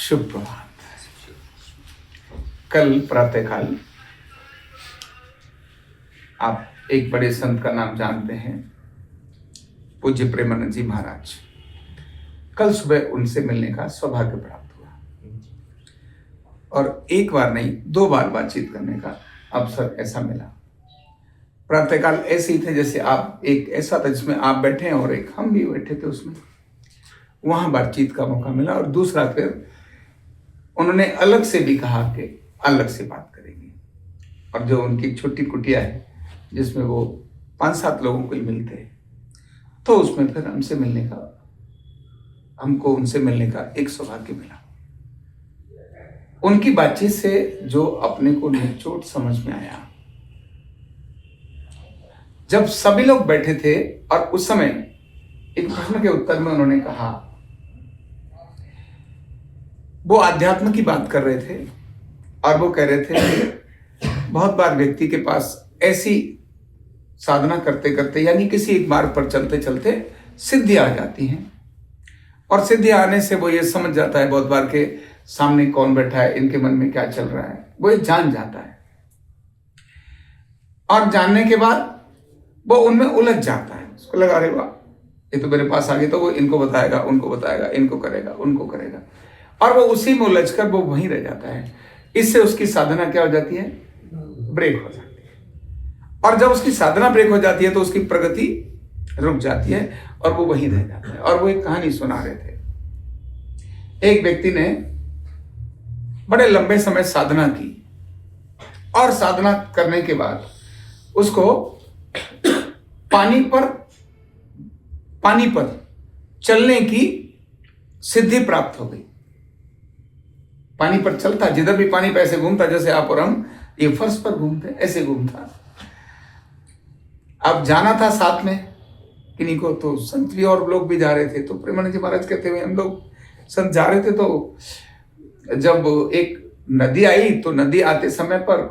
शुभ प्रभात। कल प्रातःकाल आप एक बड़े संत का नाम जानते हैं, पूज्य प्रेमानंद जी महाराज। कल सुबह उनसे मिलने का सौभाग्य प्राप्त हुआ और एक बार नहीं 2 बार बातचीत करने का अवसर ऐसा मिला। प्रातःकाल ऐसे ही थे जैसे आप, एक ऐसा था जिसमें आप बैठे हैं और एक हम भी बैठे थे, उसमें वहां बातचीत का मौका मिला। और दूसरा फिर उन्होंने अलग से भी कहा कि अलग से बात करेंगे, और जो उनकी छोटी कुटिया है जिसमें वो 5-7 लोगों को ही मिलते हैं, तो उसमें फिर हमको उनसे मिलने का एक सौभाग्य मिला। उनकी बातचीत से जो अपने को निचोड़ समझ में आया, जब सभी लोग बैठे थे और उस समय एक प्रश्न के उत्तर में उन्होंने कहा, वो आध्यात्म की बात कर रहे थे और वो कह रहे थे बहुत बार व्यक्ति के पास ऐसी साधना करते करते, यानी किसी एक मार्ग पर चलते चलते सिद्धि आ जाती हैं, और सिद्धि आने से वो ये समझ जाता है बहुत बार के सामने कौन बैठा है, इनके मन में क्या चल रहा है, वो ये जान जाता है। और जानने के बाद वो उनमें उलझ जाता है। उसको लगा, अरे वाह, ये तो मेरे पास आ गए, तो वो इनको बताएगा, उनको बताएगा, इनको करेगा, उनको करेगा, और वो उसी में उलझकर वो वहीं रह जाता है। इससे उसकी साधना क्या हो जाती है? ब्रेक हो जाती है। और जब उसकी साधना ब्रेक हो जाती है तो उसकी प्रगति रुक जाती है और वो वहीं रह जाता है। और वो एक कहानी सुना रहे थे। एक व्यक्ति ने बड़े लंबे समय साधना की, और साधना करने के बाद उसको पानी पर चलने की सिद्धि प्राप्त हो गई। पानी पर चलता, जिधर भी पानी पर ऐसे घूमता, जैसे आप और हम ये फर्श पर घूमते, ऐसे घूमता। अब जाना था साथ में किन्हीं को, तो संत भी और लोग भी जा रहे थे। तो प्रेमानंद जी महाराज कहते हुए हम लोग संत जा रहे थे, तो जब एक नदी आई तो नदी आते समय पर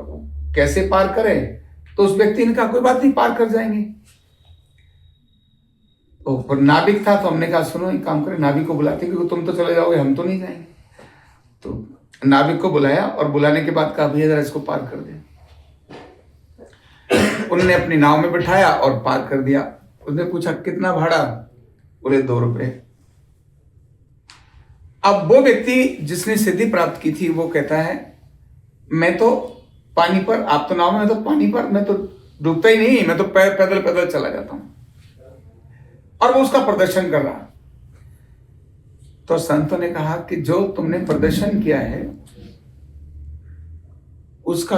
कैसे पार करें, तो उस व्यक्ति ने कहा कोई बात नहीं, पार कर जाएंगे। तो नाविक था, तो हमने कहा सुनो एक काम करें, नाविक को बुलाते, क्योंकि तुम तो चले जाओगे, हम तो नहीं जाएंगे। तो नाविक को बुलाया और बुलाने के बाद कहा भैया जरा इसको पार कर दे। उन्होंने अपनी नाव में बिठाया और पार कर दिया। उसने पूछा कितना भाड़ा? बोले 2 रुपए। अब वो व्यक्ति जिसने सिद्धि प्राप्त की थी वो कहता है मैं तो पानी पर, आप तो नाव में, मैं तो पानी पर, मैं तो डूबता ही नहीं, मैं तो पैदल पैदल चला जाता हूं। और वो उसका प्रदर्शन कर रहा। तो संतों ने कहा कि जो तुमने प्रदर्शन किया है, उसका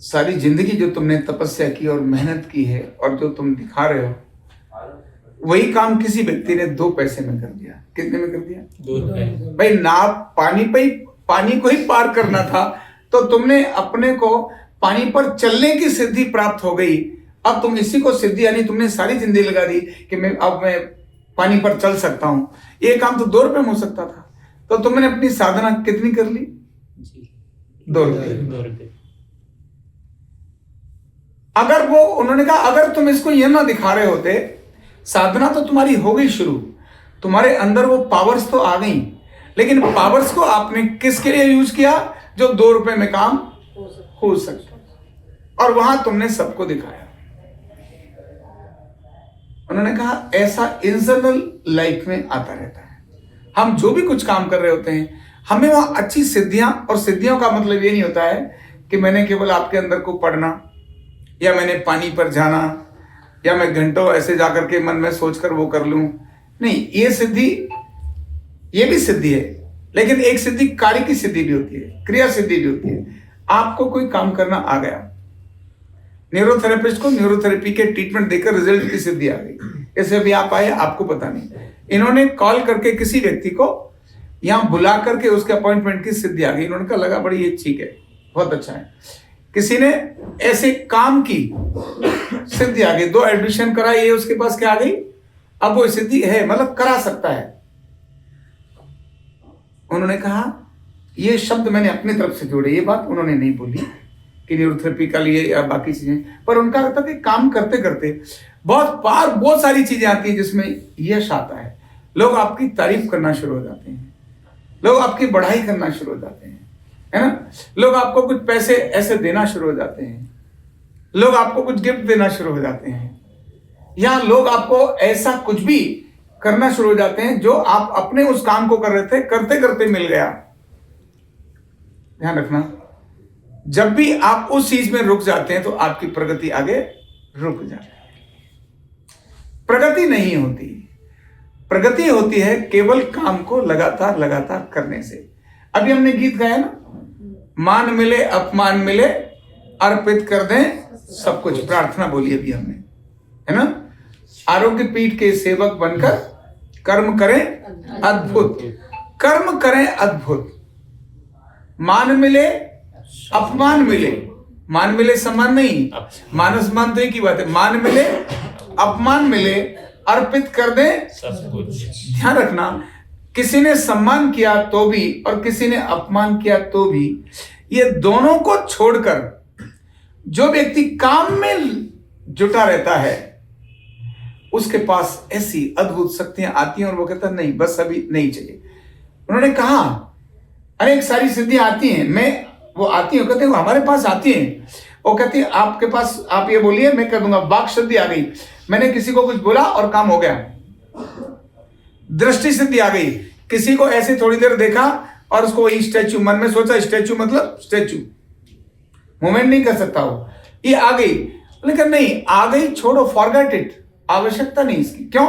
सारी जिंदगी जो तुमने तपस्या की और मेहनत की है, और जो तुम दिखा रहे हो, वही काम किसी व्यक्ति ने 2 पैसे में कर दिया। कितने में कर दिया? 2 रुपए। भाई नाव पानी को ही पार करना था, तो तुमने अपने को पानी पर चलने की सिद्धि प्राप्त हो गई। अब तुम इसी को सिद्धि, यानी तुमने सारी जिंदगी लगा दी कि मैं पानी पर चल सकता हूं। ये काम तो 2 रुपए में हो सकता था, तो तुमने अपनी साधना कितनी कर ली? 2 रुपए। अगर वो, उन्होंने कहा अगर तुम इसको ये ना दिखा रहे होते, साधना तो तुम्हारी हो गई शुरू, तुम्हारे अंदर वो पावर्स तो आ गई, लेकिन पावर्स को आपने किसके लिए यूज किया? जो 2 रुपए में काम हो सकता, और वहां तुमने सबको दिखाया। उन्होंने कहा ऐसा इंटरनल लाइफ में आता रहता है। हम जो भी कुछ काम कर रहे होते हैं, हमें वहां अच्छी सिद्धियां, और सिद्धियों का मतलब ये नहीं होता है कि मैंने केवल आपके अंदर को पढ़ना, या मैंने पानी पर जाना, या मैं घंटों ऐसे जाकर के मन में सोचकर वो कर लूं। नहीं, ये सिद्धि, ये भी सिद्धि है, लेकिन एक सिद्धि कार्य की सिद्धि भी होती है, क्रिया सिद्धि भी होती है। आपको कोई काम करना आ गया, न्यूरोथेरेपिस्ट को न्यूरोथेरेपी के ट्रीटमेंट देकर रिजल्ट की सिद्धि आ गई। ऐसे भी आप आए, आपको पता नहीं, इन्होंने कॉल करके किसी व्यक्ति को यहां बुला करके उसके अपॉइंटमेंट की सिद्धि आ गई। इन्होंने कहा लगा बड़ी ये ठीक है, बहुत अच्छा है। किसी ने ऐसे काम की सिद्धि आ गई, 2 एडमिशन करा, ये उसके पास क्या आ गई? अब वो सिद्धि है, मतलब करा सकता है। उन्होंने कहा ये शब्द मैंने अपनी तरफ से जोड़े, ये बात उन्होंने नहीं बोली कि न्यूरोथेरेपी का लिए या बाकी चीजें, पर उनका लगता कि काम करते करते बहुत सारी चीजें आती है जिसमें यश आता है, लोग आपकी तारीफ करना शुरू हो जाते हैं। लोग आपकी बढ़ाई करना शुरू हो जाते हैं, है ना। लोग आपको कुछ पैसे ऐसे देना शुरू हो जाते हैं, लोग आपको कुछ गिफ्ट देना शुरू हो जाते हैं, या लोग आपको ऐसा कुछ भी करना शुरू हो जाते हैं जो आप अपने उस काम को कर रहे थे, करते करते मिल गया। ध्यान रखना, जब भी आप उस चीज में रुक जाते हैं तो आपकी प्रगति आगे रुक जाती है। प्रगति नहीं होती, प्रगति होती है केवल काम को लगातार लगातार करने से। अभी हमने गीत गाया ना, मान मिले अपमान मिले अर्पित कर दें सब कुछ, प्रार्थना बोली अभी हमने, है ना। आरोग्य पीठ के सेवक बनकर कर्म करें अद्भुत, कर्म करें अद्भुत। मान मिले अपमान मिले, मान मिले सम्मान नहीं, मान सम्मान तो एक ही बात है। मान मिले अपमान मिले अर्पित कर दे सब कुछ। ध्यान रखना, किसी ने सम्मान किया तो भी और किसी ने अपमान किया तो भी, ये दोनों को छोड़कर जो व्यक्ति काम में जुटा रहता है उसके पास ऐसी अद्भुत शक्तियां आती हैं और वो कहता है नहीं, बस अभी नहीं चाहिए। उन्होंने कहा अनेक सारी सिद्धियां आती हैं, मैं वो आती है, कहते हैं वो हमारे पास आती हैं, वो कहती है आपके पास आप ये बोलिए मैं कर दूंगा। वाक सिद्धि आ गई, मैंने किसी को कुछ बोला और काम हो गया। दृष्टि सिद्धि आ गई, किसी को ऐसे थोड़ी देर देखा और उसको वही स्टैचू, मन में सोचा स्टैचू मतलब स्टैचू, मूवमेंट नहीं कर सकता वो, ये आ गई। लेकिन नहीं आ गई, छोड़ो, फॉरगेट इट, आवश्यकता नहीं इसकी। क्यों?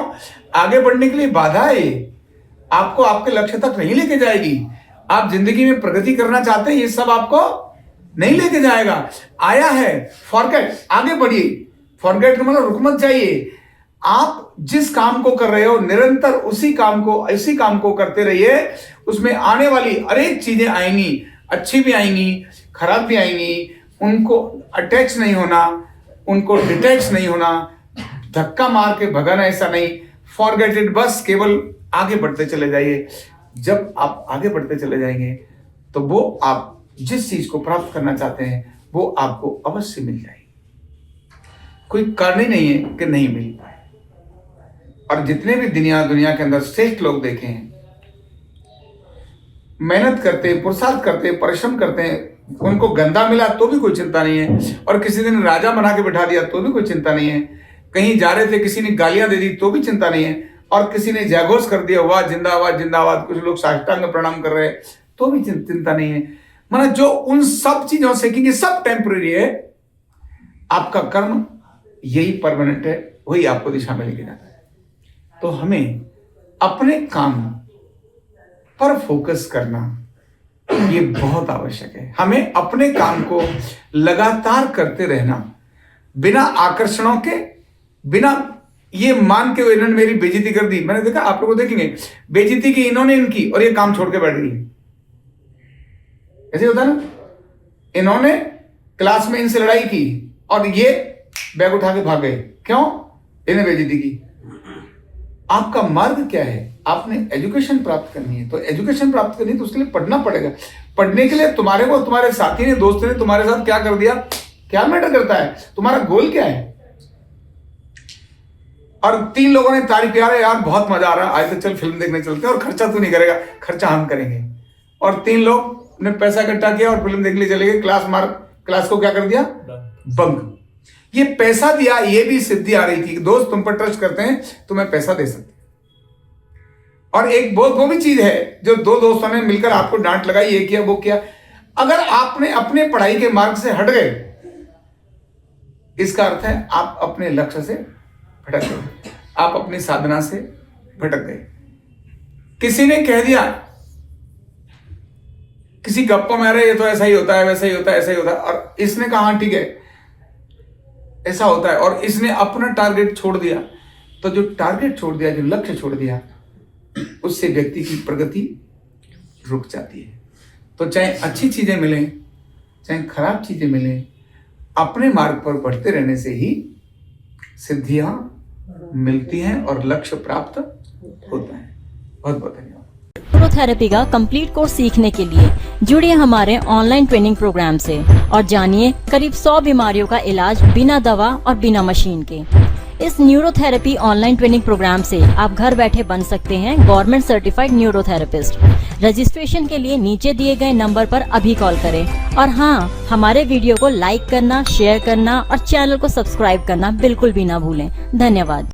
आगे बढ़ने के लिए बाधा है, आपको आपके लक्ष्य तक नहीं लेके जाएगी। आप जिंदगी में प्रगति करना चाहते हैं, ये सब आपको नहीं लेके जाएगा। आया है फॉरगेट, आगे बढ़िए। फॉरगेट का मतलब रुक मत जाइए। आप जिस काम को कर रहे हो निरंतर उसी काम को करते रहिए। उसमें आने वाली अनेक चीजें आएंगी, अच्छी भी आएंगी, खराब भी आएंगी। उनको अटैच नहीं होना, उनको डिटैच नहीं होना, धक्का मार के भगाना, ऐसा नहीं। फॉरगेट इट, बस केवल आगे बढ़ते चले जाइए। जब आप आगे बढ़ते चले जाएंगे तो वो आप जिस चीज को प्राप्त करना चाहते हैं वो आपको अवश्य मिल जाएगी। कोई कारण ही नहीं है कि नहीं मिल पाए। और जितने भी दुनिया के अंदर श्रेष्ठ लोग देखे हैं, मेहनत करते, पुरुषार्थ करते, परिश्रम करते हैं, उनको गंदा मिला तो भी कोई चिंता नहीं है, और किसी दिन राजा बना के बिठा दिया तो भी कोई चिंता नहीं है। कहीं जा रहे थे, किसी ने गालियां दे दी तो भी चिंता नहीं है, और किसी ने जयघोष कर दिया, वाह जिंदाबाद जिंदाबाद, कुछ लोग साष्टांग प्रणाम कर रहे हैं तो भी चिंता नहीं है। मतलब जो उन सब चीजों से, क्योंकि सब टेम्परेरी है, आपका कर्म यही परमानेंट है, वही आपको दिशा में लेके जाता है। तो हमें अपने काम पर फोकस करना ये बहुत आवश्यक है। हमें अपने काम को लगातार करते रहना, बिना आकर्षणों के, बिना ये मान के इन्होंने मेरी बेइज्जती कर दी। मैंने देखा, आप लोग देखेंगे बेइज्जती की इन्होंने इनकी, और ये काम छोड़ के बैठ गई। ऐसे होता ना, इन्होंने क्लास में इनसे लड़ाई की और ये बैग उठा के भाग गए। क्यों? इन्हें बेइज्जती की। आपका मार्ग क्या है? आपने एजुकेशन प्राप्त करनी है, तो एजुकेशन प्राप्त करनी है तो उसके लिए पढ़ना पड़ेगा। पढ़ने के लिए तुम्हारे को तुम्हारे साथी ने, दोस्त ने तुम्हारे साथ क्या कर दिया, क्या मैटर करता है? तुम्हारा गोल क्या है? और 3 लोगों ने तारीफ किया, यार बहुत मजा आ रहा है, आज तो चल फिल्म देखने चलते हैं, और खर्चा तू नहीं करेगा, खर्चा हम करेंगे। और 3 लोग ने पैसा इकट्ठा किया और फिल्म देखने चले गए, क्लास को क्या कर दिया, बंक। ये पैसा दिया, ये भी सिद्धि आ रही थी कि दोस्त तुम पर ट्रस्ट करते हैं, तुम्हें पैसा दे सकते। और एक बहुत वो भी चीज है जो 2 दोस्तों ने मिलकर आपको डांट लगाई, ये किया वो किया। अगर आपने अपने पढ़ाई के मार्ग से हट गए, इसका अर्थ है आप अपने लक्ष्य से भटक गए, आप अपनी साधना से भटक गए। किसी ने कह दिया, किसी गप्पा में, अरे ये तो ऐसा ही होता है, वैसा ही होता है, ऐसा ही होता है, और इसने कहा हाँ ठीक है ऐसा होता है, और इसने अपना टारगेट छोड़ दिया। तो जो टारगेट छोड़ दिया, जो लक्ष्य छोड़ दिया, उससे व्यक्ति की प्रगति रुक जाती है। तो चाहे अच्छी चीजें मिलें, चाहे खराब चीजें मिलें, अपने मार्ग पर बढ़ते रहने से ही सिद्धियां मिलती हैं और लक्ष्य प्राप्त होता है। बहुत बहुत धन्यवाद। न्यूरोथेरेपी का कंप्लीट कोर्स सीखने के लिए जुड़िए हमारे ऑनलाइन ट्रेनिंग प्रोग्राम से और जानिए करीब 100 बीमारियों का इलाज बिना दवा और बिना मशीन के। इस न्यूरोथेरेपी ऑनलाइन ट्रेनिंग प्रोग्राम से आप घर बैठे बन सकते हैं गवर्नमेंट सर्टिफाइड न्यूरोथेरेपिस्ट। रजिस्ट्रेशन के लिए नीचे दिए गए नंबर पर अभी कॉल करें और हाँ, हमारे वीडियो को लाइक करना, शेयर करना और चैनल को सब्सक्राइब करना बिल्कुल भी ना भूलें। धन्यवाद।